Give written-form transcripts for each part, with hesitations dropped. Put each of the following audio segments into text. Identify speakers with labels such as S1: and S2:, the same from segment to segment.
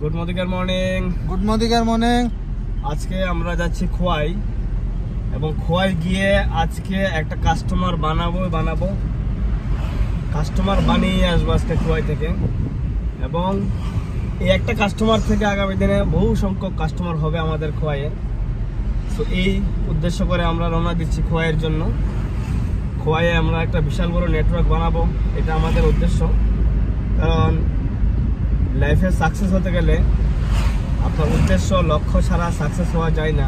S1: Good morning. আজকে আমরা যাচ্ছি খোয়াই এবং খোয়াই গিয়ে আজকে একটা কাস্টমার বানাবো কাস্টমার বানিয়ে আসবো আজকে খোয়াই থেকে। এবং এই একটা কাস্টমার থেকে আগামী দিনে বহু সংখ্যক কাস্টমার হবে আমাদের খোয়াইয়ে। তো এই উদ্দেশ্য করে আমরা রওনা দিচ্ছি খোয়াইয়ের জন্য। খোয়াইয়ে আমরা একটা বিশাল বড় নেটওয়ার্ক বানাবো, এটা আমাদের উদ্দেশ্য। কারণ লাইফে সাকসেস হতে গেলে আপনার উদ্দেশ্য লক্ষ্য ছাড়া সাকসেস হওয়া যায় না।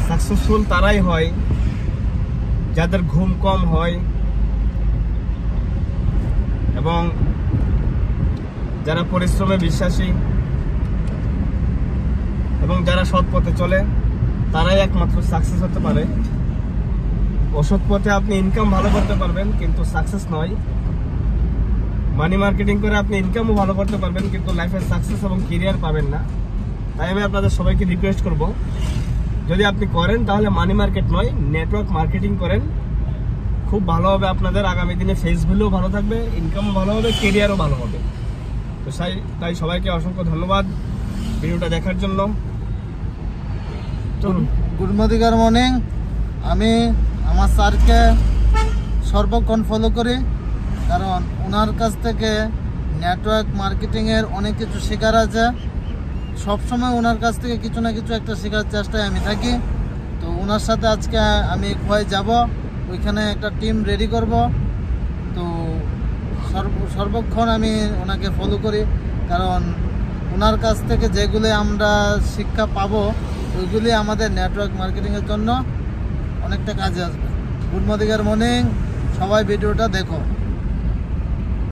S1: সাকসেসফুল তারাই হয় যাদের ঘুম কম হয় এবং যারা পরিশ্রমে বিশ্বাসী এবং যারা সৎ পথে চলে, তারাই একমাত্র সাকসেস হতে পারে। অসৎ পথে আপনি ইনকাম ভালো করতে পারবেন কিন্তু সাকসেস নয়। মানি মার্কেটিং করে আপনি ইনকামও ভালো করতে পারবেন কিন্তু লাইফে সাকসেস এবং ক্যারিয়ার পাবেন না। তাই আমি আপনাদের সবাইকে রিকোয়েস্ট করব, যদি আপনি করেন তাহলে মানি মার্কেট নয়, নেটওয়ার্ক মার্কেটিং করেন। খুব ভালো হবে আপনাদের, আগামী দিনে ফেস ভ্যালুও ভালো থাকবে, ইনকামও ভালো হবে, ক্যারিয়ারও ভালো হবে। তো তাই সবাইকে অসংখ্য ধন্যবাদ ভিডিওটা দেখার জন্য।
S2: Good morning. আমি আমার স্যারকে সর্বক্ষণ ফলো করি, কারণ ওনার কাছ থেকে নেটওয়ার্ক মার্কেটিংয়ের অনেক কিছু শেখার আছে। সবসময় ওনার কাছ থেকে কিছু না কিছু একটা শেখার চেষ্টায় আমি থাকি। তো ওনার সাথে আজকে আমি খোয়াই যাব, ওইখানে একটা টিম রেডি করব। তো সর্বক্ষণ আমি ওনাকে ফলো করি, কারণ ওনার কাছ থেকে যেগুলি আমরা শিক্ষা পাবো ওইগুলি আমাদের নেটওয়ার্ক মার্কেটিংয়ের জন্য অনেকটা কাজে আসবে। গুড মর্নিং, সবাই ভিডিওটা দেখো।